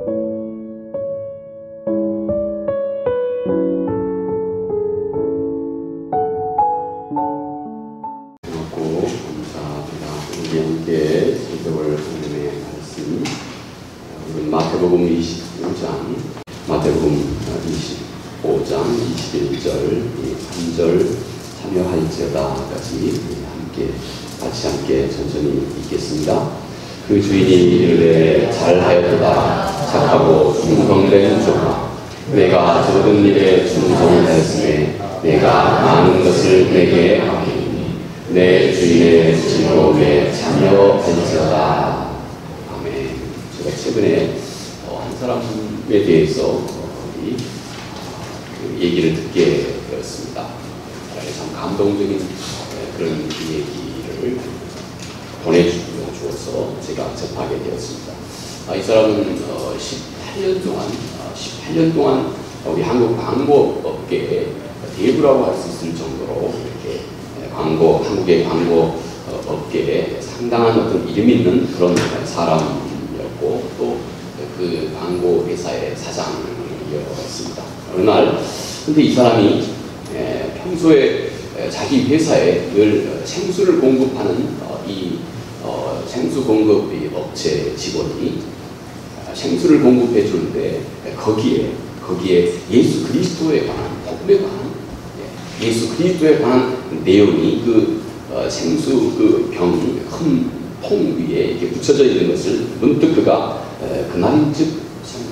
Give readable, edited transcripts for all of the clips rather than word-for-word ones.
함께 살펴볼 하나님의 말씀, 우리 마태복음 25장, 마태복음 25장 21절 3절 참여할지어다까지 같이 함께 천천히 읽겠습니다. 그 주인이 이르되 잘하였도다 착하고 충성된 종아, 내가 모든 일에 충성하였으니 내가 많은 것을 내게 하리니 내 주인의 즐거움에 참여할지어다. 아멘. 제가 최근에 한 사람에 대해서 얘기를 듣게 되었습니다. 참 감동적인 그런 얘기를 보내주어서 제가 접하게 되었습니다. 이 사람은 18년 동안 우리 한국 광고업계에 대부라고 할 수 있을 정도로 이렇게 한국의 광고 업계에 상당한 어떤 이름 있는 그런 사람이었고, 또 그 광고 회사의 사장이었습니다. 어느 날, 근데 이 사람이 평소에 자기 회사에 늘 생수를 공급하는 생수 공급 업체 직원이 생수를 공급해 주는데 거기에 예수 그리스도에 관한 복음에 관한 예수 그리스도에 관한 내용이 그 생수 그 병 큰 통 위에 이렇게 붙여져 있는 것을 문득 그가 그날인즉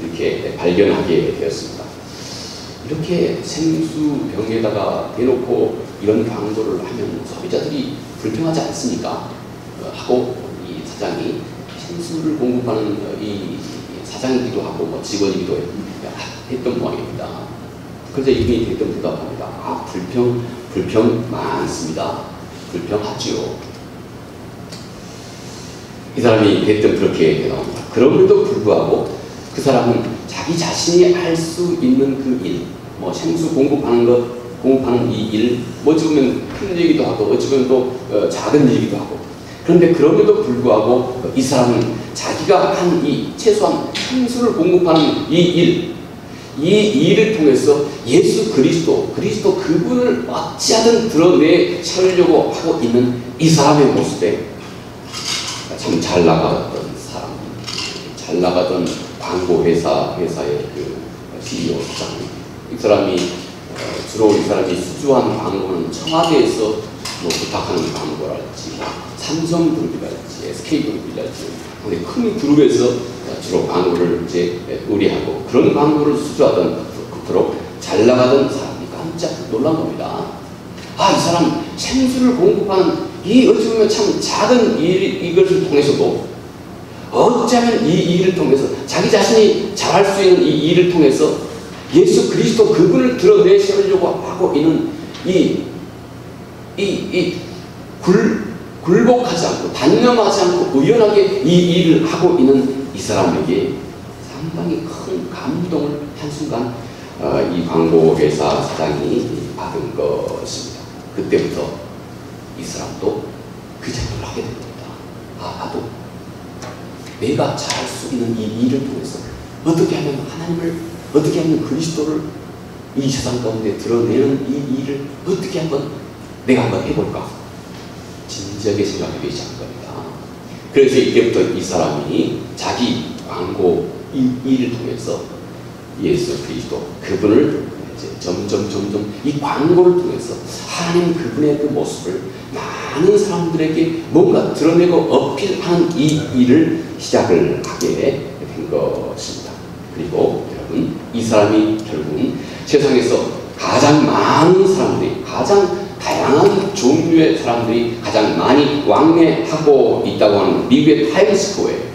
이렇게 발견하게 되었습니다. 이렇게 생수병에다가 대놓고 이런 광고를 하면 소비자들이 불평하지 않습니까? 하고 이 사장이 생수를 공급하는 이 사장이기도 하고 직원이기도 했던 모양입니다. 그래서 이분이 대뜸 대답합니다. 불평 많습니다. 불평하지요. 이 사람이 대뜸 그렇게 대답합니다. 그럼에도 불구하고 그 사람은 자기 자신이 할 수 있는 그 일, 생수 공급하는 이 일, 어찌 보면 큰 일이기도 하고, 어찌 보면 또 작은 일이기도 하고, 그런데 그럼에도 불구하고 이 사람은 자기가 한 이 최소한 생수를 공급하는 이 일을 통해서 예수 그리스도 그분을 어찌하든 드러내 세우려고 하고 있는 이 사람의 모습에 참 잘 나가던 사람, 잘 나가던 광고 회사의 그 CEO 사장, 이 사람이 주로 이 사람이 수주한 광고는 청와대에서 부탁하는 광고랄지, 삼성그룹이랄지, SK그룹이랄지, 큰 그룹에서 주로 광고를 이제 의뢰하고 그런 광고를 수주하던 그토록 잘 나가던 사람이 깜짝 놀란 겁니다. 이 사람 생수를 공급하는 이 어찌 보면 참 작은 이것을 통해서도 어쩌면 이 일을 통해서 자기 자신이 잘할 수 있는 이 일을 통해서 예수 그리스도 그분을 드러내시려고 하고 있는 굴복하지 않고 단념하지 않고 의연하게 이 일을 하고 있는 이 사람에게 상당히 큰 감동을 한순간 이 광고회사 사장이 받은 것입니다. 그때부터 이 사람도 그 생각을 하게 됩니다. 나도 내가 잘할 수 있는 이 일을 통해서 어떻게 하면 하나님을, 어떻게 하면 그리스도를 이 세상 가운데 드러내는 이 일을 어떻게 내가 한번 해볼까? 진지하게 생각하기 시작한 겁니다. 그래서 이때부터 이 사람이 자기 광고 이 일을 통해서 예수 그리스도 그분을 이제 점점 이 광고를 통해서 하나님 그분의 그 모습을 많은 사람들에게 뭔가 드러내고 어필하는 이 일을 시작을 하게 된 것입니다. 그리고 여러분, 이 사람이 결국은 세상에서 가장 많은 사람들이, 가장 다양한 종류의 사람들이 가장 많이 왕래하고 있다고 하는 미국의 타임스퀘어에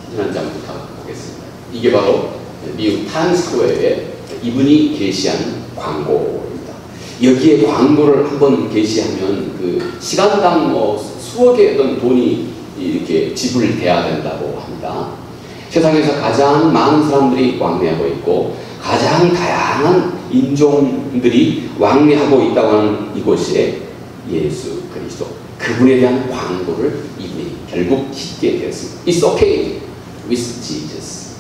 사진 한 장 부탁하겠습니다. 이게 바로 미국 타임스퀘어에 이분이 게시한 광고입니다. 여기에 광고를 한번 게시하면 그 시간당 수억의 어떤 돈이 이렇게 지불돼야 된다고 합니다. 세상에서 가장 많은 사람들이 왕래하고 있고 가장 다양한 인종들이 왕래하고 있다고 하는 이곳에 예수 그리스도 그분에 대한 광고를 이분이 결국 짓게 되었습니다. It's okay with Jesus.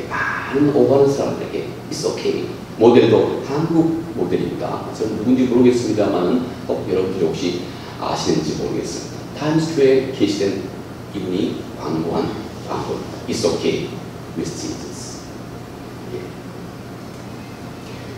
많은 오가는 사람들에게 It's okay. 모델도 한국 모델입니다. 저는 누군지 모르겠습니다만 여러분들이 혹시 아시는지 모르겠습니다. 타임스퀘어에 게시된 이분이 광고한 광고 It's okay with Jesus.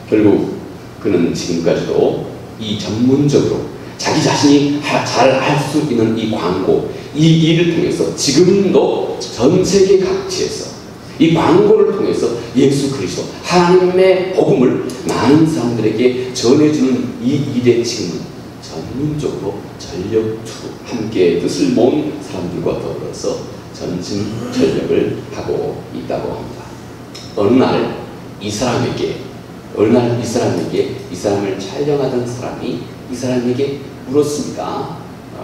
결국 그는 지금까지도 이 전문적으로 자기 자신이 잘 할 수 있는 이 광고, 이 일을 통해서 지금도 전 세계 각지에서 이 광고를 통해서 예수 그리스도 하나님의 복음을 많은 사람들에게 전해주는 이 일에 지금은 전문적으로 전력으로 함께 뜻을 모은 사람들과 더불어서 전심전력을 하고 있다고 합니다. 어느 날 이 사람을 촬영하던 사람이 이 사람에게 물었습니다.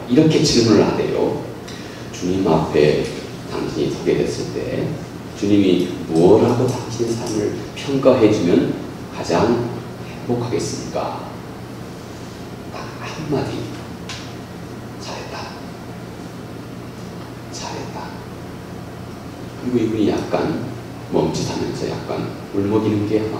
이렇게 질문을 하대요. 주님 앞에 당신이 서게 됐을 때 주님이 무엇하고 당신의 삶을 평가해주면 가장 행복하겠습니까? 딱 한마디. 잘했다. 그리고 이분이 약간 멈칫하면서 약간 울먹이는 게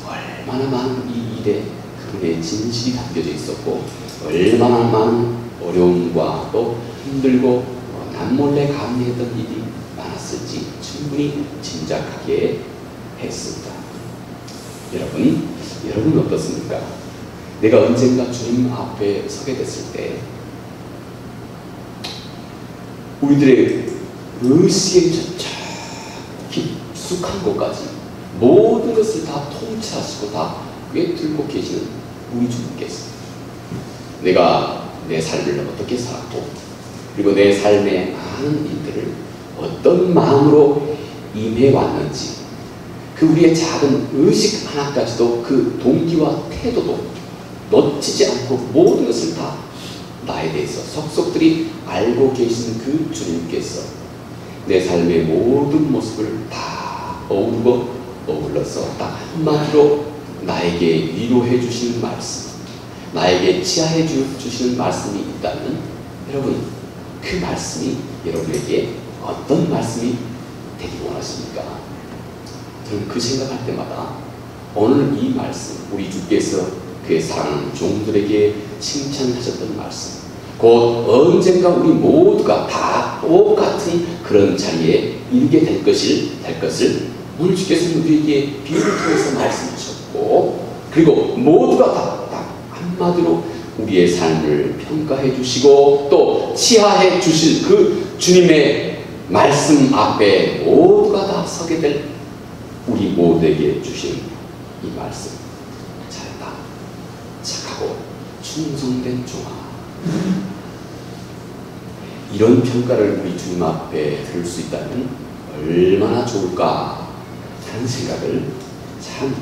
얼마나 많은 이 일에 그분의 진실이 담겨져 있었고 얼마나 많은 어려움과 또 힘들고 남몰래 감내했던 일이 많았을지 충분히 짐작하게 했습니다. 여러분 어떻습니까? 내가 언젠가 주님 앞에 서게 됐을 때 우리들의 의식에 깊숙한 곳까지 모든 것을 다 통치하시고 다 꿰뚫고 계시는 우리 주님께서 내가 내 삶을 어떻게 살았고 그리고 내 삶의 많은 일들을 어떤 마음으로 임해왔는지 그 우리의 작은 의식 하나까지도 그 동기와 태도도 놓치지 않고 모든 것을 다 나에 대해서 속속들이 알고 계시는 그 주님께서 내 삶의 모든 모습을 다 어울러서 딱 한마디로 나에게 위로해 주시는 말씀, 나에게 치하해 주시는 말씀이 있다면 여러분 그 말씀이 여러분에게 어떤 말씀이 되기 원하십니까? 저는 그 생각할 때마다 오늘 이 말씀, 우리 주께서 그의 사랑하는 종들에게 칭찬하셨던 말씀, 곧 언젠가 우리 모두가 다 똑같은 그런 자리에 이르게 될 것을 오늘 주께서는 우리에게 비유를 통해서 말씀하셨고 그리고 모두가 다 한마디로 우리의 삶을 평가해 주시고 또 치하해 주실 그 주님의 말씀 앞에 모두가 다 서게 될 우리 모두에게 주신 이 말씀. 잘했다. 착하고 충성된 종아. 이런 평가를 우리 주님 앞에 들을 수 있다면 얼마나 좋을까 하는 생각을 참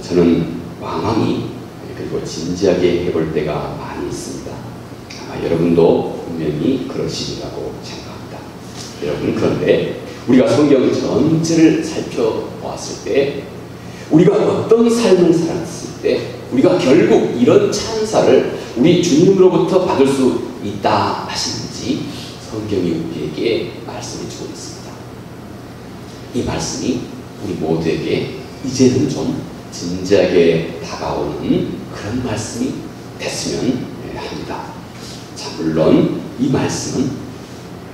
저는 왕왕히 그리고 진지하게 해볼 때가 많이 있습니다. 아마 여러분도 분명히 그러시리라고 생각합니다. 여러분 그런데 우리가 성경 전체를 살펴보았을 때 우리가 어떤 삶을 살았을 때 우리가 결국 이런 찬사를 우리 주님으로부터 받을 수 있다 하시는지 성경이 우리에게 말씀해 주고 있습니다. 이 말씀이 우리 모두에게 이제는 좀 진지하게 다가오는 그런 말씀이 됐으면 합니다. 자, 물론 이 말씀은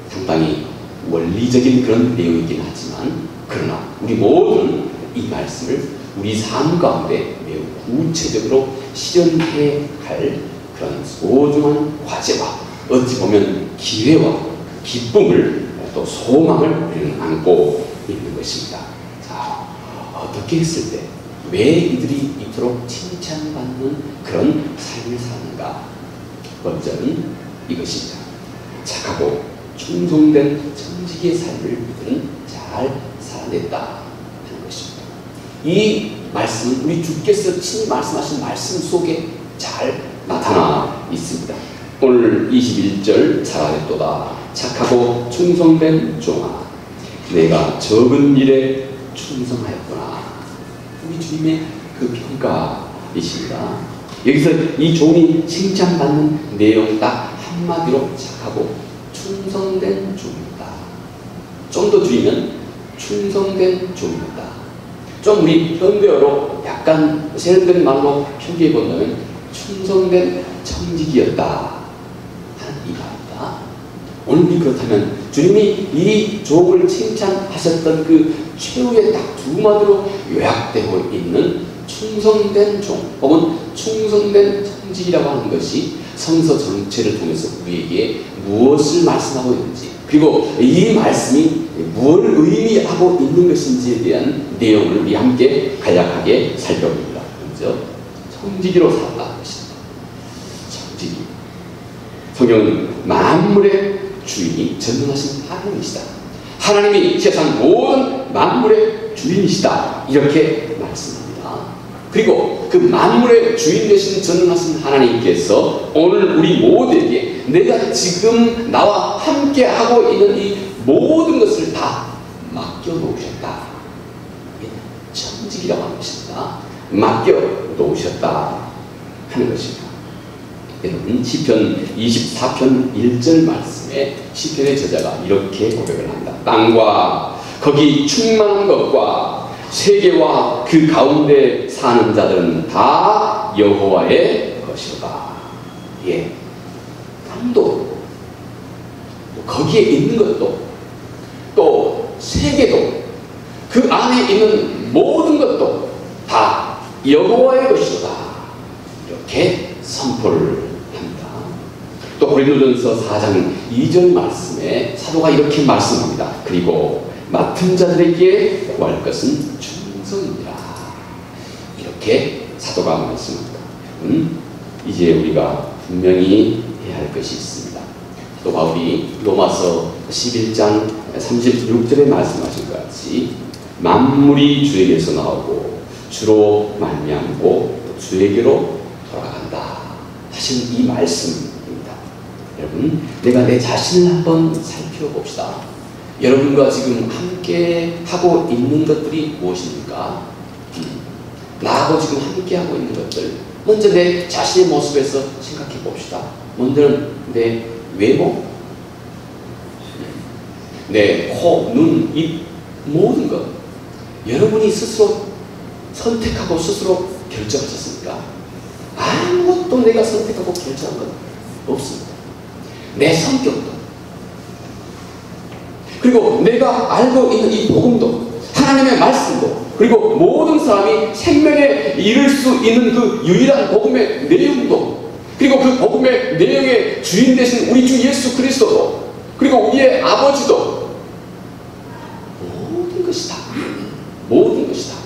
상당히 원리적인 그런 내용이긴 하지만 그러나 우리 모두는 이 말씀을 우리 삶 가운데 매우 구체적으로 실현해야 할 그런 소중한 과제와 어찌 보면 기회와 기쁨을 또 소망을 우리는 안고 있는 것입니다. 자, 어떻게 했을 때 왜 이들이 이토록 칭찬받는 그런 삶을 사는가? 먼저는 이것입니다. 착하고 충성된 정직의 삶을 이들은 잘 살아냈다 하는 것입니다. 이 말씀은 우리 주께서 친히 말씀하신 말씀 속에 잘 나타나 있습니다. 오늘 21절 잘하였도다. 착하고 충성된 종아, 내가 적은 일에 충성하였구나. 우리 주님의 그 평가이십니다. 여기서 이 종이 칭찬받는 내용 딱 한마디로 착하고 충성된 종입니다. 좀 더 줄이면 충성된 종입니다. 좀 우리 현대어로 약간 세련된 말로 표기해 본다면 충성된 청직이었다 하는 이 말입니다. 오늘 우리 그렇다면 주님이 이 종을 칭찬하셨던 그 최후의 딱 두 마디로 요약되고 있는 충성된 종 혹은 충성된 청직이라고 하는 것이 성서 전체를 통해서 우리에게 무엇을 말씀하고 있는지, 그리고 이 말씀이 무엇을 의미하고 있는 것인지에 대한 내용을 우리 함께 간략하게 살펴봅니다. 먼저 청지기로 살아가는 것입니다. 청지기. 성경은 만물의 주인이 전능하신 하나님이시다, 하나님이 세상 모든 만물의 주인이시다, 이렇게 말씀합니다. 그리고 그 만물의 주인 되신 전능하신 하나님께서 오늘 우리 모두에게 내가 지금 나와 함께 하고 있는 이 모든 것을 다 맡겨놓으셨다. 청직이라고 하는 것입니다. 맡겨놓으셨다 하는 것입니다. 여러분, 시편 24편 1절 말씀에 시편의 저자가 이렇게 고백을 합니다. 땅과 거기 충만한 것과 세계와 그 가운데 사는 자들은 다 여호와의 것이로다. 예, 땅도 거기에 있는 것도 또 세계도 그 안에 있는 모든 것도 다 여호와의 것이로다. 이렇게 선포를 합니다. 또 고린도전서 4장 2절 말씀에 사도가 이렇게 말씀합니다. 그리고 맡은 자들에게 구할 것은 충성이라. 이렇게 사도가 말씀합니다. 이제 우리가 분명히 해야 할 것이 있습니다. 또 바울이 로마서 11장 36절에 말씀하신 것 같이 만물이 주에게서 나오고 주로 말미암고 주에게로 돌아간다 하신 이 말씀입니다. 여러분, 내가 내 자신을 한번 살펴봅시다. 여러분과 지금 함께 하고 있는 것들이 무엇입니까? 나하고 지금 함께 하고 있는 것들, 먼저 내 자신의 모습에서 생각해 봅시다. 먼저는 내 외모, 내 코, 눈, 입, 모든 것, 여러분이 스스로 선택하고 스스로 결정하셨습니까? 아무것도 내가 선택하고 결정한 건 없습니다. 내 성격도, 그리고 내가 알고 있는 이 복음도, 하나님의 말씀도, 그리고 모든 사람이 생명에 이를 수 있는 그 유일한 복음의 내용도, 그리고 그 복음의 내용의 주인 되신 우리 주 예수 그리스도도, 그리고 우리의 아버지도, 모든 것이다. 모든 것이다.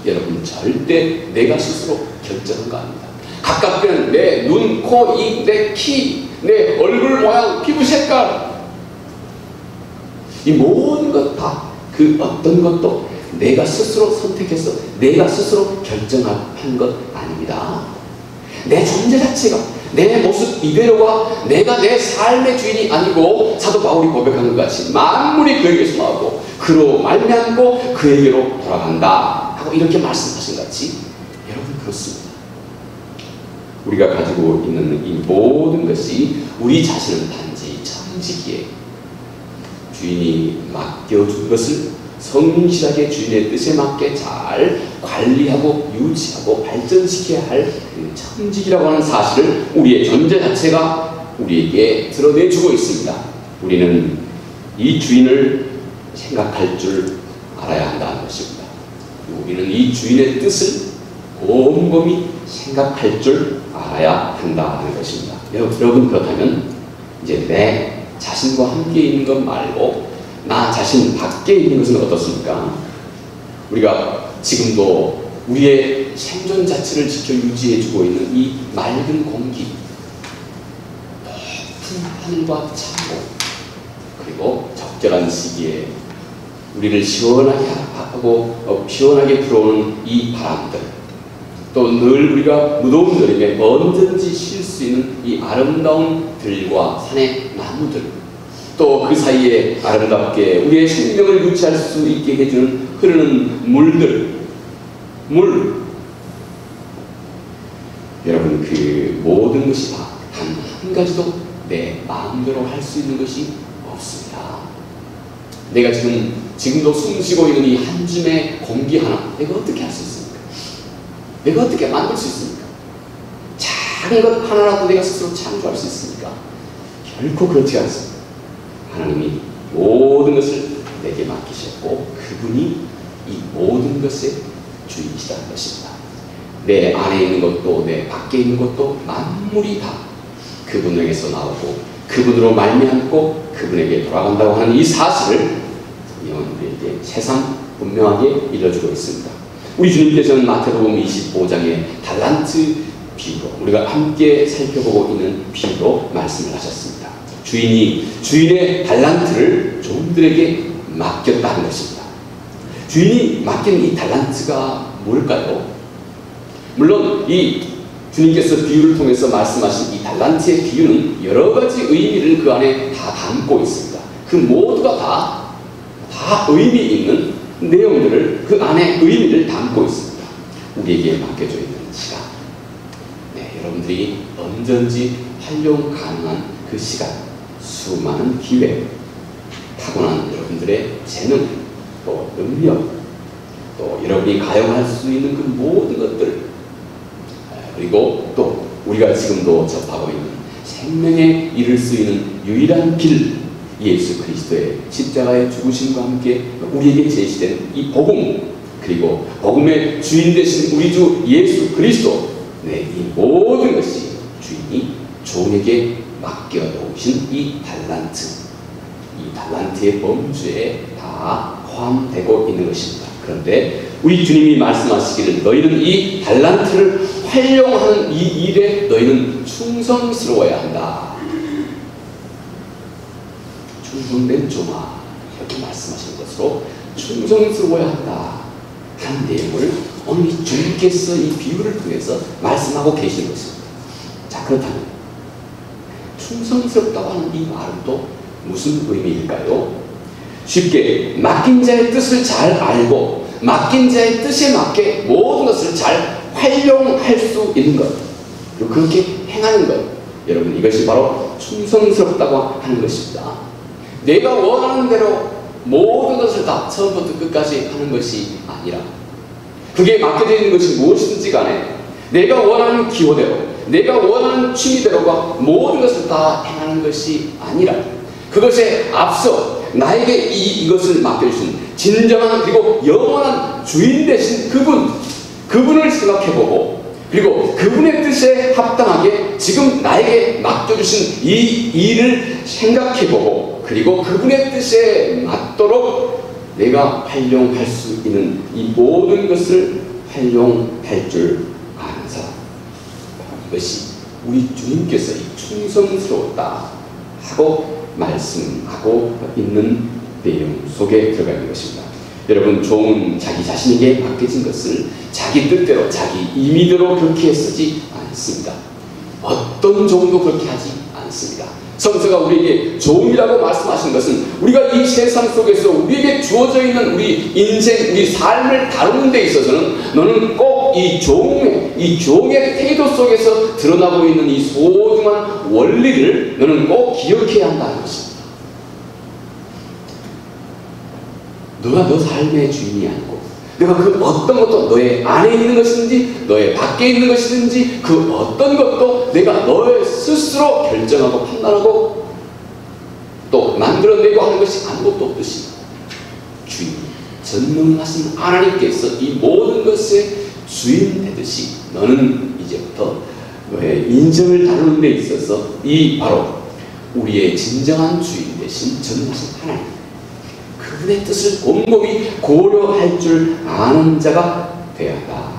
여러분, 절대 내가 스스로 결정한 거 아닙니다. 가깝게는 내 눈, 코, 입, 내 키, 내 얼굴 모양, 피부 색깔, 이 모든 것 다 그 어떤 것도 내가 스스로 선택해서 내가 스스로 결정한 것 아닙니다. 내 존재 자체가, 내 모습 이대로가 내가 내 삶의 주인이 아니고 사도 바울이 고백한 것 같이 만물이 그에게서 나오고 그로 말미암고 그에게로 돌아간다 하고 이렇게 말씀하신 것 같이, 여러분, 그렇습니다. 우리가 가지고 있는 이 모든 것이 우리 자신은 단지 청지기에 주인이 맡겨준 것을 성실하게 주인의 뜻에 맞게 잘 관리하고 유지하고 발전시켜야 할 청직이라고 하는 사실을 우리의 존재 자체가 우리에게 드러내주고 있습니다. 우리는 이 주인을 생각할 줄 알아야 한다는 것입니다. 우리는 이 주인의 뜻을 곰곰이 생각할 줄 알아야 한다는 것입니다. 여러분, 그렇다면 이제 내 자신과 함께 있는 것 말고 나 자신 밖에 있는 것은 어떻습니까? 우리가 지금도 우리의 생존 자체를 지켜 유지해주고 있는 이 맑은 공기, 높은 하늘과 창고, 그리고 적절한 시기에 우리를 시원하게 하고 시원하게 불어오는 이 바람들, 또 늘 우리가 무더운 여름에 언제든지 쉴 수 있는 이 아름다운 들과 산의 나무들, 또 그 사이에 아름답게 우리의 생명을 유지할 수 있게 해주는 흐르는 물들, 여러분, 그 모든 것이 다 단 한 가지도 내 마음대로 할 수 있는 것이 없습니다. 내가 지금도 숨쉬고 있는 이 한 줌의 공기 하나, 내가 어떻게 할 수 있습니까? 내가 어떻게 만들 수 있습니까? 작은 것 하나라도 내가 스스로 창조할 수 있습니까? 결코 그렇지 않습니다. 하나님이 모든 것을 내게 맡기셨고 그분이 이 모든 것의 주인이시다는 것입니다. 내 안에 있는 것도 내 밖에 있는 것도 만물이 다 그분에게서 나오고 그분으로 말미암고 그분에게 돌아간다고 하는 이 사실을 우리에게 세상 분명하게 일러주고 있습니다. 우리 주님께서는 마태복음 25장의 달란트 비유로 우리가 함께 살펴보고 있는 비유로 말씀을 하셨습니다. 주인이 주인의 달란트를 종들에게 맡겼다는 것입니다. 주인이 맡긴 이 달란트가 뭘까요? 물론 이 주님께서 비유를 통해서 말씀하신 이 달란트의 비유는 여러 가지 의미를 그 안에 다 담고 있습니다. 그 모두가 다 의미 있는 내용들을 그 안에 의미를 담고 있습니다. 우리에게 맡겨져 있는 시간, 여러분들이 언제든지 활용 가능한 그 시간, 수많은 기회, 타고난 여러분들의 재능, 또 능력, 또 여러분이 가용할 수 있는 그 모든 것들, 그리고 또 우리가 지금도 접하고 있는 생명에 이를 수 있는 유일한 길, 예수 그리스도의 십자가의 죽으심과 함께 우리에게 제시된 이 복음, 그리고 복음의 주인 되신 우리 주 예수 그리스도, 이 모든 것이 주인이 종에게 맡겨놓으신 이 달란트의 범주에 다 포함되고 있는 것입니다. 그런데 우리 주님이 말씀하시기를 너희는 이 달란트를 활용하는 이 일에 너희는 충성스러워야 한다. 충성된 종아, 이렇게 말씀하신 것으로 충성스러워야 한다 하는 내용을 오늘 주님께서 이 비유를 통해서 말씀하고 계시는 것입니다. 자, 그렇다면 충성스럽다고 하는 이 말은 또 무슨 의미일까요? 쉽게 맡긴 자의 뜻을 잘 알고 맡긴 자의 뜻에 맞게 모든 것을 잘 활용할 수 있는 것, 그리고 그렇게 행하는 것, 여러분, 이것이 바로 충성스럽다고 하는 것입니다. 내가 원하는 대로 모든 것을 다 처음부터 끝까지 하는 것이 아니라 그게 맡겨져 있는 것이 무엇이든지 간에 내가 원하는 기호대로, 내가 원하는 취미대로가 모든 것을 다 행하는 것이 아니라 그것에 앞서 나에게 이것을 맡겨주신 진정한 그리고 영원한 주인 되신 그분을 생각해보고, 그리고 그분의 뜻에 합당하게 지금 나에게 맡겨주신 이 일을 생각해보고, 그리고 그분의 뜻에 맞도록 내가 활용할 수 있는 이 모든 것을 활용할 줄 아는 사람, 이것이 우리 주님께서 이 충성스러웠다 하고 말씀하고 있는 내용 속에 들어가 있는 것입니다. 여러분, 종은 자기 자신에게 맡겨진 것을 자기 뜻대로, 자기 임의대로 그렇게 쓰지 않습니다. 어떤 종도 그렇게 하지 않습니다. 성서가 우리에게 종이라고 말씀하신 것은 우리가 이 세상 속에서 우리에게 주어져 있는 우리 인생, 우리 삶을 다루는 데 있어서는 너는 꼭 이 종의 태도 속에서 드러나고 있는 이 소중한 원리를 너는 꼭 기억해야 한다는 것입니다. 너가 너 삶의 주인이 아니고 내가 그 어떤 것도 너의 안에 있는 것이든지 너의 밖에 있는 것이든지 그 어떤 것도 내가 너의 스스로 결정하고 판단하고 또 만들어내고 하는 것이 아무것도 없듯이 주인, 전능하신 하나님께서 이 모든 것의 주인 되듯이 너는 이제부터 너의 인생을 다루는 데 있어서 이 바로 우리의 진정한 주인 되신 전능하신 하나님, 그분의 뜻을 곰곰이 고려할 줄 아는 자가 되어야 한다.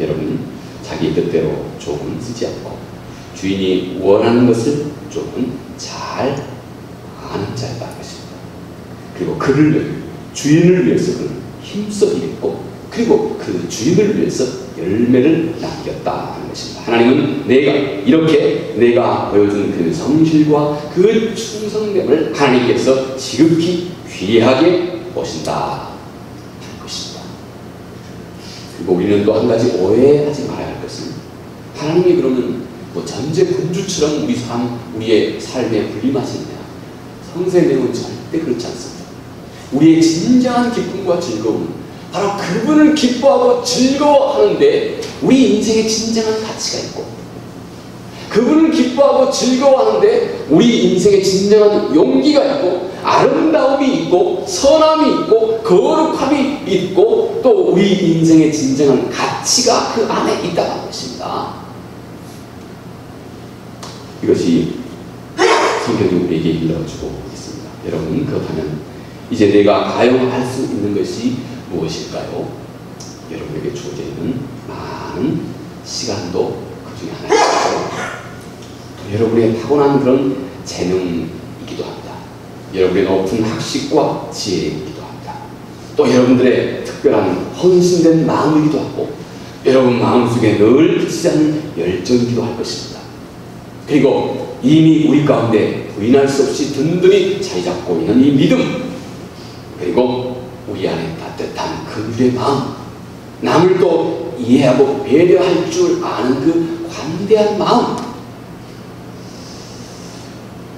여러분, 자기 뜻대로 종은 쓰지 않고 주인이 원하는 것을 종은 잘 아는 자였다는 것입니다. 그리고 주인을 위해서 그는 힘써 일했고, 그리고 그 주인을 위해서 열매를 남겼다는 것입니다. 하나님은 내가 보여준 그 성실과 그 충성됨을 하나님께서 지극히 귀하게 보신다 하는 것입니다. 그리고 우리는 또 한 가지 오해하지 말아야 할 것은, 하나님이 그러면 뭐 전제 군주처럼 우리의 삶에 군림하시느냐? 성서의 절대 그렇지 않습니다. 우리의 진정한 기쁨과 즐거움은 바로 그분을 기뻐하고 즐거워하는데 우리 인생에 진정한 가치가 있고, 그분을 기뻐하고 즐거워하는데 우리 인생에 진정한 용기가 있고, 아름다움이 있고, 선함이 있고, 거룩함이 있고, 또 우리 인생에 진정한 가치가 그 안에 있다고 하는 것입니다. 이것이 성경이 우리에게 일러주고 있습니다. 여러분, 그렇다면 이제 내가 가용할 수 있는 것이 무엇일까요? 여러분에게 주어져 있는 많은 시간도 그 중에 하나이고, 또 여러분의 타고난 그런 재능이기도 합니다. 여러분의 높은 학식과 지혜이기도 합니다. 또 여러분들의 특별한 헌신된 마음이기도 하고, 여러분 마음속에 늘 그치지 않는 열정이기도 할 것입니다. 그리고 이미 우리 가운데 부인할 수 없이 든든히 자리 잡고 있는 이 믿음, 그리고 우리 안에 따뜻한 그분의 마음, 남을 또 이해하고 배려할 줄 아는 그 관대한 마음,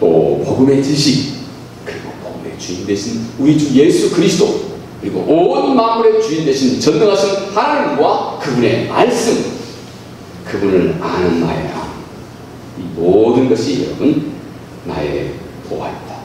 또 복음의 지식, 그리고 복음의 주인 되신 우리 주 예수 그리스도, 그리고 온 만물의 주인 되신 전능하신 하나님과 그분의 말씀, 그분을 아는 나의 마음, 이 모든 것이 여러분 나의 보화입니다.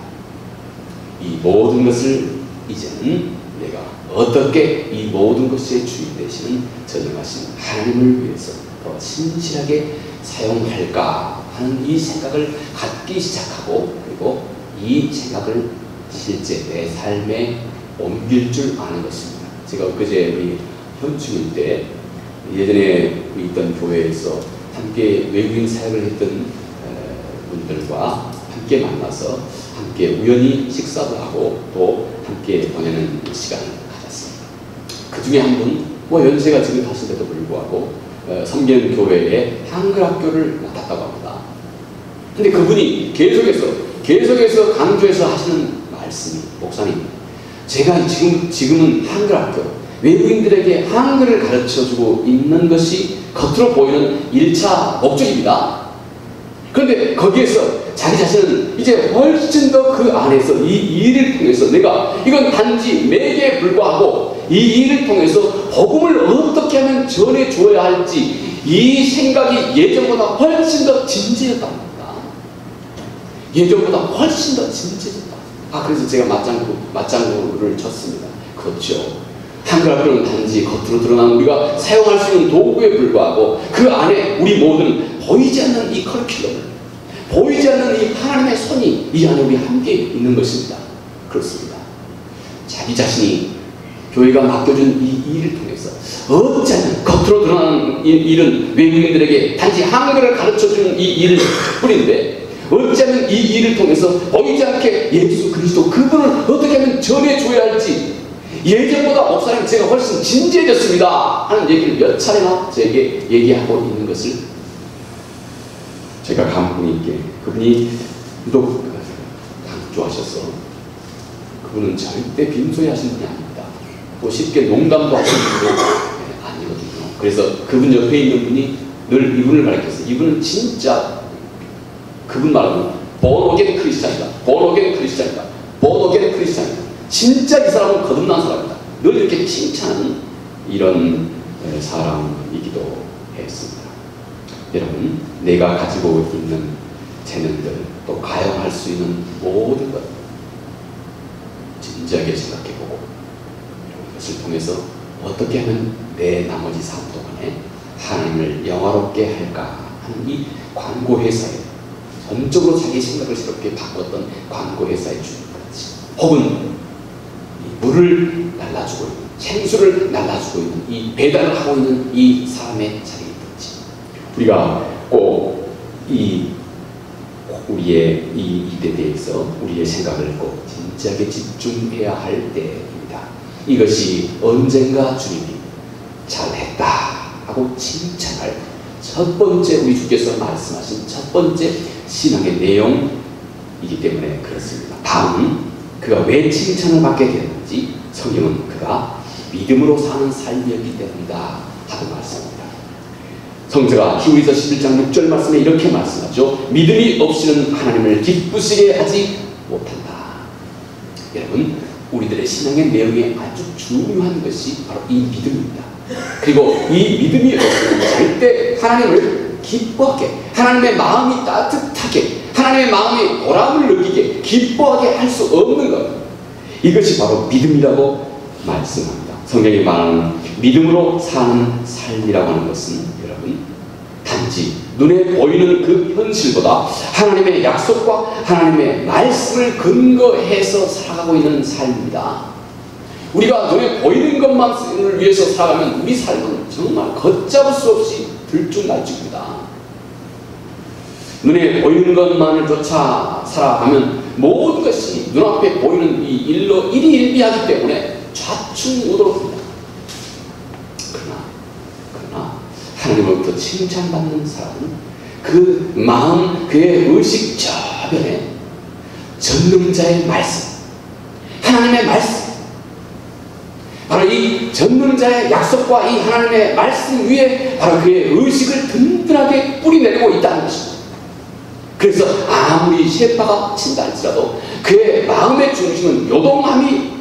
이 모든 것을 이제는 내가 어떻게 이 모든 것의 주인 되시는 전능하신 하나님을 위해서 더 진실하게 사용할까 하는 이 생각을 갖기 시작하고, 그리고 이 생각을 실제 내 삶에 옮길 줄 아는 것입니다. 제가 엊그제 우리 현충일 때 예전에 우리 있던 교회에서 함께 외국인 사역을 했던 분들과 함께 만나서 함께 우연히 식사도 하고 또 함께 보내는 시간을 가졌습니다. 그 중에 한 분, 뭐 연세가 지금 하신데도 불구하고 섬기는 교회에 한글 학교를 맡았다고 합니다. 근데 그분이 계속해서 강조해서 하시는 말씀이, 목사님, 제가 지금은 한글 학교, 외국인들에게 한글을 가르쳐주고 있는 것이 겉으로 보이는 1차 목적입니다. 그런데 거기에서 자기 자신은 이제 훨씬 더 그 안에서 이 일을 통해서 내가, 이건 단지 매개에 불과하고 이 일을 통해서 복음을 어떻게 하면 전해줘야 할지 이 생각이 예전보다 훨씬 더 진지해졌다고 합니다. 예전보다 훨씬 더 진지해졌다. 그래서 제가 맞장구를 쳤습니다. 그렇죠. 한글 학교는 단지 겉으로 드러난 우리가 사용할 수 있는 도구에 불과하고, 그 안에 우리 모두는 보이지 않는 이 커리큘럼을, 보이지 않는 이 하나님의 손이 이 안에 우리 함께 있는 것입니다. 그렇습니다. 자기 자신이 교회가 맡겨준 이 일을 통해서 어쩌면 겉으로 드러나는 일은 외국인들에게 단지 한글을 가르쳐주는 이 일을 뿐인데, 어쩌면 이 일을 통해서 보이지 않게 예수 그리스도 그분을 어떻게 하면 전해줘야 할지 예전보다 목사님 제가 훨씬 진지해졌습니다 하는 얘기를 몇 차례나 저에게 얘기하고 있는 것을 제가 감흥 있게, 그분이 유독 강조하셔서, 그분은 절대 빈소리 하시는 분이 아닙니다. 또 쉽게 농담도 하시는 분이 아니거든요. 그래서 그분 옆에 있는 분이 늘 이분을 가르쳤어요. 이분은 진짜, 그분 말하면 본어겐 크리스찬이다, 본어겐 크리스찬이다, 본어겐 크리스찬이다. 진짜 이 사람은 거듭난 사람이다. 늘 이렇게 칭찬하는 이런 사람이기도 했습니다. 여러분, 내가 가지고 있는 재능들, 또 가용할 수 있는 모든 것 진지하게 생각해보고, 이것을 통해서 어떻게 하면 내 나머지 삶 동안에 하나님을 영화롭게 할까 하는 이 광고회사에, 전적으로 자기 생각을 새롭게 바꿨던 광고회사의 주인같이, 혹은 물을 날라주고 있는, 생수를 날라주고 있는, 이 배달을 하고 있는 이 사람의 자리에 있든지, 우리가 꼭 우리의 이 일에 대해서 우리의 생각을 꼭 진지하게 집중해야 할 때입니다. 이것이 언젠가 주님이 잘했다 하고 칭찬할 첫 번째, 우리 주께서 말씀하신 첫 번째 신앙의 내용이기 때문에 그렇습니다. 다음, 그가 왜 칭찬을 받게 되었는지 성경은 그가 믿음으로 사는 삶이었기 때문이다 하고 말씀합니다. 성서가 히브리서 11장 6절 말씀에 이렇게 말씀하죠. 믿음이 없이는 하나님을 기쁘시게 하지 못한다. 여러분, 우리들의 신앙의 내용에 아주 중요한 것이 바로 이 믿음입니다. 그리고 이 믿음이 없으면 절대 하나님을 기뻐하게, 하나님의 마음이 따뜻하게, 하나님의 마음이 보람을 느끼게, 기뻐하게 할 수 없는 것, 이것이 바로 믿음이라고 말씀합니다. 성경이 말하는 믿음으로 사는 삶이라고 하는 것은 여러분, 단지 눈에 보이는 그 현실보다 하나님의 약속과 하나님의 말씀을 근거해서 살아가고 있는 삶입니다. 우리가 눈에 보이는 것만을 위해서 살아가면 우리 삶은 정말 걷잡을 수 없이 들쭉날쭉입니다. 눈에 보이는 것만을 쫓아 살아가면 모든 것이 눈앞에 보이는 이 일로 일희일비하기 때문에 좌충우돌합니다. 그러나 하나님으로부터 칭찬받는 사람은 그 마음, 그의 의식 저변에 전능자의 말씀, 하나님의 말씀, 바로 이 전능자의 약속과 이 하나님의 말씀 위에 바로 그의 의식을 든든하게 뿌리내리고 있다는 것입니다. 그래서 아무리 셰파가 친다 할지라도 그의 마음의 중심은 요동함이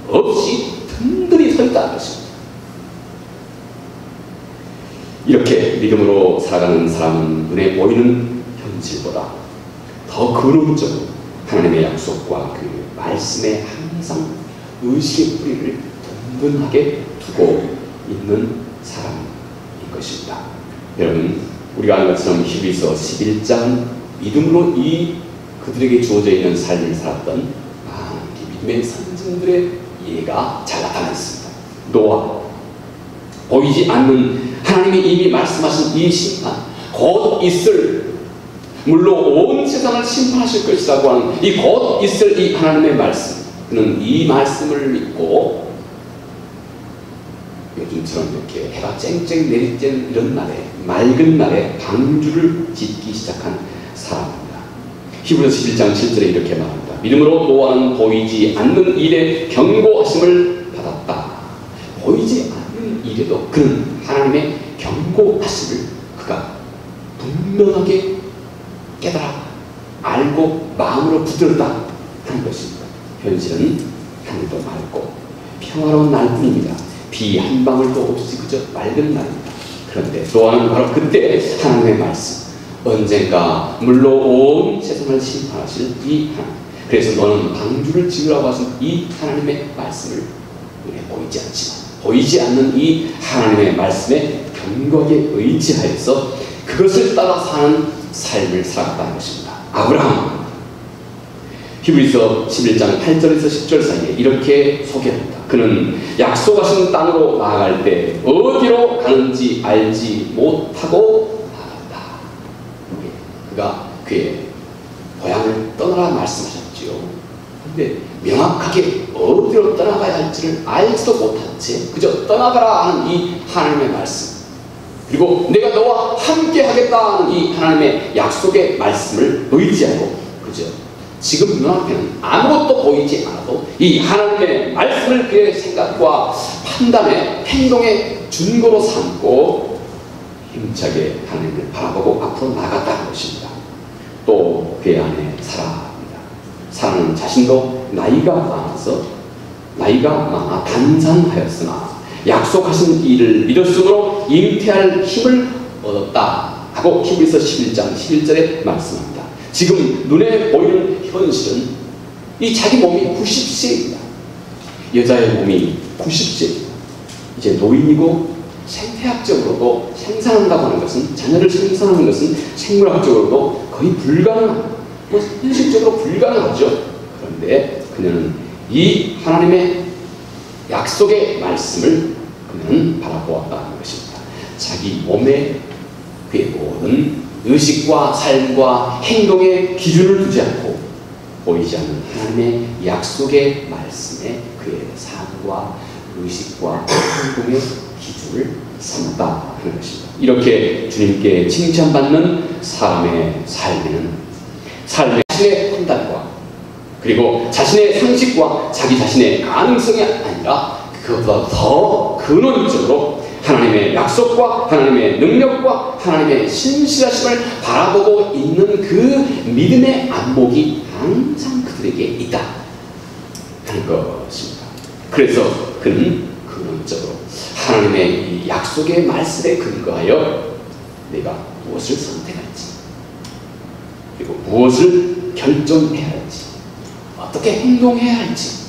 없이 든든히 서 있다는 것입니다. 이렇게 믿음으로 살아가는 사람은 눈에 보이는 현실보다 더 근원적으로 하나님의 약속과 그 말씀에 항상 의식의 뿌리를 든든하게 두고 있는 사람인 것입니다. 여러분, 우리가 아는 것처럼 히브리서 11장 믿음으로 이 그들에게 주어져 있는 삶을 살았던 믿음의 선진들의 예가 잘 나타나 있습니다. 노아, 보이지 않는 하나님이 이미 말씀하신 이 심판, 곧 있을, 물론 온 세상을 심판하실 것이라고 하는 이 곧 있을 이 하나님의 말씀, 그는 이 말씀을 믿고 요즘처럼 이렇게 해가 쨍쨍 내리쬐는 이런 날에, 맑은 날에 방주를 짓기 시작한 사람입니다. 히브리서 11장 7절에 이렇게 말합니다. 믿음으로 노아는 보이지 않는 일에 경고하심을 받았다. 보이지 않는 일에도 그는 하나님의 경고하심을 그가 분명하게 깨달아 알고 마음으로 붙들었다 하는 것입니다. 현실은 하늘도 맑고 평화로운 날뿐입니다. 비 한 방울도 없이 그저 맑은 날입니다. 그런데 노아는 바로 그때 하나님의 말씀, 언젠가 물로 온 세상을 심판하실 이 하나님, 그래서 너는 방주를 지으라고 하신 이 하나님의 말씀을 눈에 보이지 않지만 보이지 않는 이 하나님의 말씀에 견고하게 의지하여서 그것을 따라 사는 삶을 살았다는 것입니다. 아브라함, 히브리서 11장 8절에서 10절 사이에 이렇게 소개합니다. 그는 약속하신 땅으로 나아갈 때 어디로 가는지 알지 못하고 나갔다. 그가 그의 고향을 떠나라 말씀하셨지요. 그런데 명확하게 어디로 떠나가야 할지를 알지도 못한 채 그저 떠나가라 하는 이 하나님의 말씀, 그리고 내가 너와 함께 하겠다는 이 하나님의 약속의 말씀을 의지하고 그저 지금 눈앞에는 아무것도 보이지 않아도 이 하나님의 말씀을 그의 생각과 판단의 행동의 준거로 삼고 힘차게 하나님을 바라보고 앞으로 나갔다는 것입니다. 또 그의 아내 사라입니다. 사라는 자신도 나이가 많아 단산하였으나 약속하신 일을 믿었으므로 잉태할 힘을 얻었다 하고 히브리서 11장 11절에 말씀합니다. 지금 눈에 보이는 현실은 이 자기 몸이 90세입니다. 여자의 몸이 90세입니다. 이제 노인이고 생태학적으로도 생산한다고 하는 것은, 자녀를 생산하는 것은 생물학적으로도 거의 불가능합니다. 현실적으로 불가능하죠. 그런데 그녀는 이 하나님의 약속의 말씀을 그녀는 바라보았다는 것입니다. 자기 몸에 그의 모든 의식과 삶과 행동의 기준을 두지 않고 보이지 않는 하나님의 약속의 말씀에 그의 삶과 의식과 행동의 기준을 삼았다 하는 것입니다. 이렇게 주님께 칭찬받는 사람의 삶에는 삶의 자신의 판단과 그리고 자신의 상식과 자기 자신의 가능성이 아니라 그것보다 더 근원적으로 하나님의 약속과 하나님의 능력과 하나님의 신실하심을 바라보고 있는 그 믿음의 안목이 항상 그들에게 있다 하는 것입니다. 그래서 그는 근원적으로 하나님의 이 약속의 말씀에 근거하여 내가 무엇을 선택할지, 그리고 무엇을 결정해야 할지, 어떻게 행동해야 할지,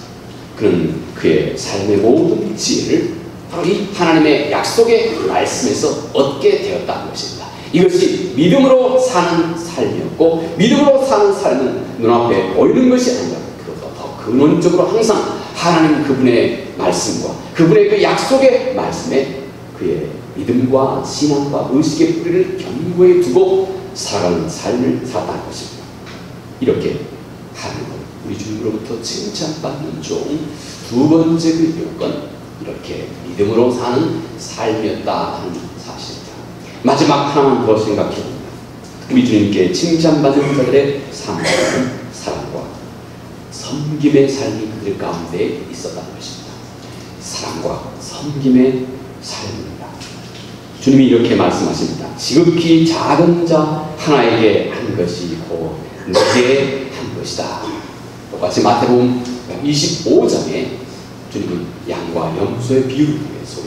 그는 그의 삶의 모든 지혜를 바로 이 하나님의 약속의 말씀에서 얻게 되었다는 것입니다. 이것이 믿음으로 사는 삶이었고, 믿음으로 사는 삶은 눈앞에 보이는 것이 아니라 그보다 더 근원적으로 항상 하나님 그분의 말씀과 그분의 그 약속의 말씀에 그의 믿음과 신앙과 의식의 뿌리를 견고히 두고 살아가는 삶을 살았다는 것입니다. 이렇게 하는 것, 우리 주님으로부터 칭찬받는 두 번째 그 요건, 이렇게 믿음으로 사는 삶이었다 하는 사실입니다. 마지막 하나만 더 생각해 봅니다. 우리 주님께 칭찬받는 자들의 삶은 사랑과 섬김의 삶이 그들 가운데 있었다는 것입니다. 사랑과 섬김의 삶입니다. 주님이 이렇게 말씀하십니다. 지극히 작은 자 하나에게 한 것이 곧 내게 한 것이다. 똑같이 마태복음 25장에 주님은 양과 염소의 비유를 통해서,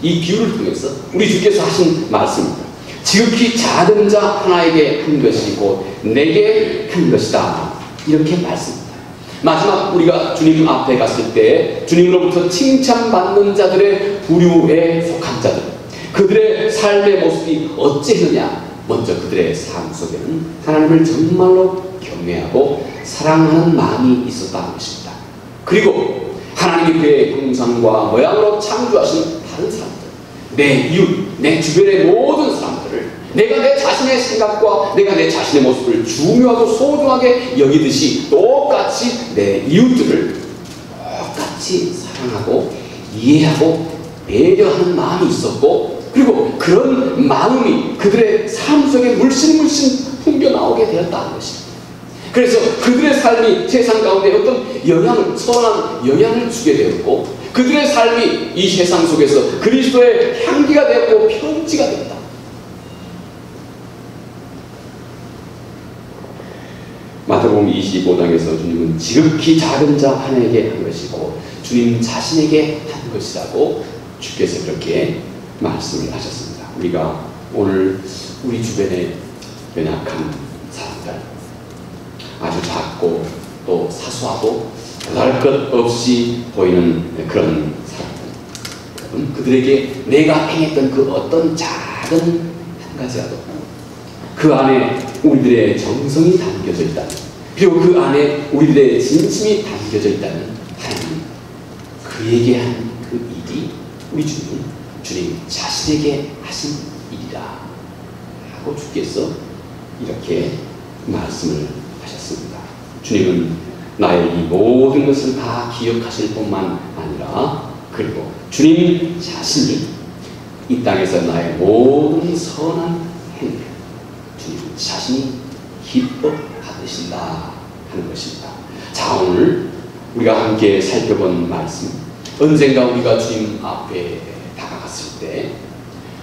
이 비유를 통해서 우리 주께서 하신 말씀입니다. 지극히 작은 자 하나에게 한 것이 곧 내게 한 것이다. 이렇게 말씀입니다. 마지막 우리가 주님 앞에 갔을 때 주님으로부터 칭찬받는 자들의 부류에 속한 자들, 그들의 삶의 모습이 어찌했느냐. 먼저 그들의 삶 속에는 하나님을 정말로 경외하고 사랑하는 마음이 있었다는 것입니다. 그리고 하나님이 그의 형상과 모양으로 창조하신 다른 사람들, 내 이웃, 내 주변의 모든 사람들을 내가 내 자신의 생각과 내가 내 자신의 모습을 중요하고 소중하게 여기듯이 똑같이 내 이웃들을 똑같이 사랑하고 이해하고 배려하는 마음이 있었고, 그리고 그런 마음이 그들의 삶 속에 물씬 풍겨나오게 되었다는 것입니다. 그래서 그들의 삶이 세상 가운데 어떤 영향을, 선한 영향을 주게 되었고, 그들의 삶이 이 세상 속에서 그리스도의 향기가 되었고 편지가 되었다. 마태복음 25장에서 주님은 지극히 작은 자 하나에게 한 것이고 주님 자신에게 한 것이라고 주께서 그렇게 말씀을 하셨습니다. 우리가 오늘 우리 주변에 연약한 사람들, 아주 작고 또 사소하고 보잘것없이 보이는 그런 사람들, 그들에게 내가 행했던 그 어떤 작은 한 가지라도 그 안에 우리들의 정성이 담겨져 있다는, 그리고 그 안에 우리들의 진심이 담겨져 있다는 하나님, 그에게 한 그 일이 우리 주님 자신에게 하신 일이라 하고 주께서 이렇게 말씀을 하셨습니다. 주님은 나의 이 모든 것을 다 기억하실 뿐만 아니라, 그리고 주님 자신이 이 땅에서 나의 모든 선한 행위, 주님 자신이 기뻐받으신다 하는 것입니다. 자, 오늘 우리가 함께 살펴본 말씀, 언젠가 우리가 주님 앞에 다가갔을 때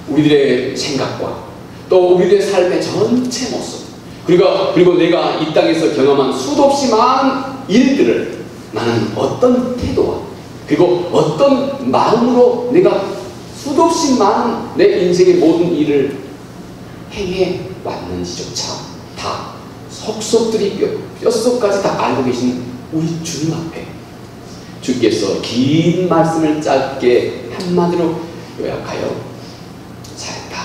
우리들의 생각과 또 우리들의 삶의 전체 모습, 그리고 내가 이 땅에서 경험한 수도 없이 많은 일들을 나는 어떤 태도와 그리고 어떤 마음으로 내가 수도 없이 많은 내 인생의 모든 일을 행해 왔는지조차 다 속속들이 뼛속까지 다 알고 계신 우리 주님 앞에 주께서 긴 말씀을 짧게 한마디로 요약하여 잘했다,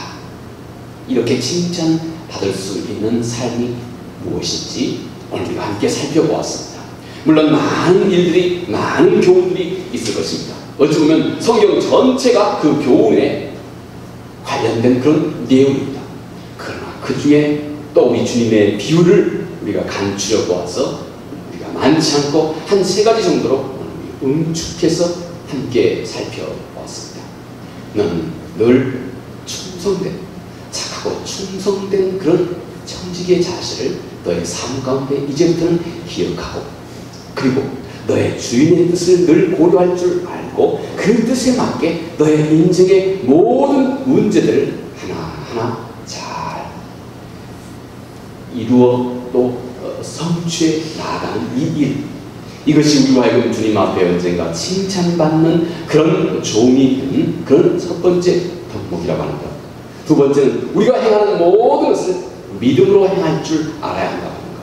이렇게 칭찬받을 수 있는 삶이 무엇인지 오늘 우리가 함께 살펴보았습니다. 물론 많은 일들이, 많은 교훈들이 있을 것입니다. 어찌 보면 성경 전체가 그 교훈에 관련된 그런 내용입니다. 그러나 그 중에 또 우리 주님의 비유를 우리가 간추려 보아서 우리가 많지 않고 한 3가지 정도로 응축해서 함께 살펴보았습니다. 너는 늘 충성된, 착하고 충성된 그런 청지기의 자세를 너의 삶 가운데 이제부터는 기억하고, 그리고 너의 주인의 뜻을 늘 고려할 줄 알고 그 뜻에 맞게 너의 인생의 모든 문제들을 하나하나 잘 이루어 또 성취해 나아가는 이 일, 이것이 우리와 하여금 주님 앞에 언젠가 칭찬받는 그런 종이 되는 그런 첫 번째 덕목이라고 하는 것. 두 번째는 우리가 행하는 모든 것을 믿음으로 행할 줄 알아야 한다고 하는 것.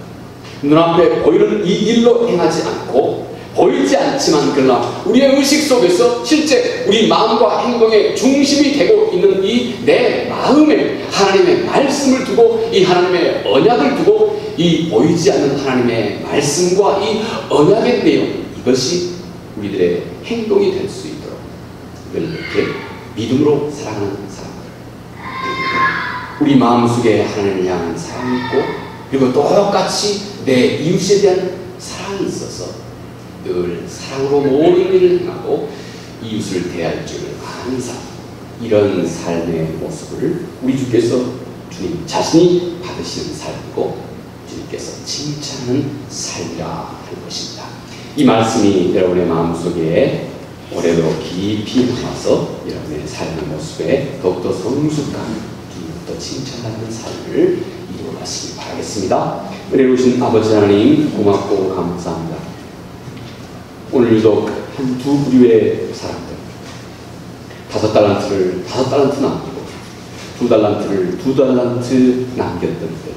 눈앞에 보이는 이 일로 행하지 않고 보이지 않지만 그러나 우리의 의식 속에서 실제 우리 마음과 행동의 중심이 되고 있는 이 내 마음에 하나님의 말씀을 두고 이 하나님의 언약을 두고 이 보이지 않는 하나님의 말씀과 이 언약의 내용, 이것이 우리들의 행동이 될 수 있도록 이렇게 믿음으로 살아가는 사람들, 우리 마음속에 하나님을 향한 사랑이 있고 그리고 똑같이 내 이웃에 대한 사랑이 있어서 늘 사랑으로 모든 일을 행하고 이웃을 대할 줄 아는 사람, 이런 삶의 모습을 우리 주께서 주님 자신이 받으시는 삶이고 주님께서 칭찬하는 삶이라 할 것입니다. 이 말씀이 여러분의 마음속에 오래도록 깊이 남아서 여러분의 삶의 모습에 더욱더 성숙한 주님부터 칭찬하는 삶을 이루어가시기 바라겠습니다. 은혜로우신 아버지 하나님, 고맙고 감사합니다. 오늘 유독 한 두 부류의 사람들, 5달란트를 5달란트 남기고 2달란트를 2달란트 남겼던 때,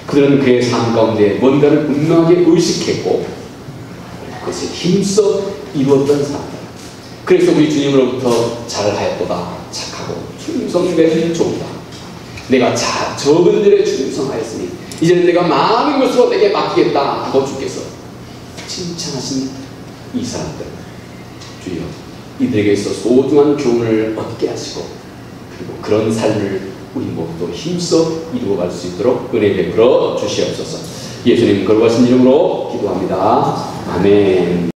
그들은 그의 삶 가운데 뭔가를 분명하게 의식했고 그것을 힘써 이루었던 사람들. 그래서 우리 주님으로부터 잘하였도다, 착하고 충성된 종이다, 내가 적은 일에 충성하였으니 이제는 내가 많은 것으로 내게 맡기겠다 하고 주께서 칭찬하신 이 사람들, 주여 이들에게서 소중한 교훈을 얻게 하시고 그리고 그런 삶을 우리 모두 힘써 이루어갈 수 있도록 은혜 베풀어 주시옵소서. 예수님 거룩하신 이름으로 기도합니다. 아멘.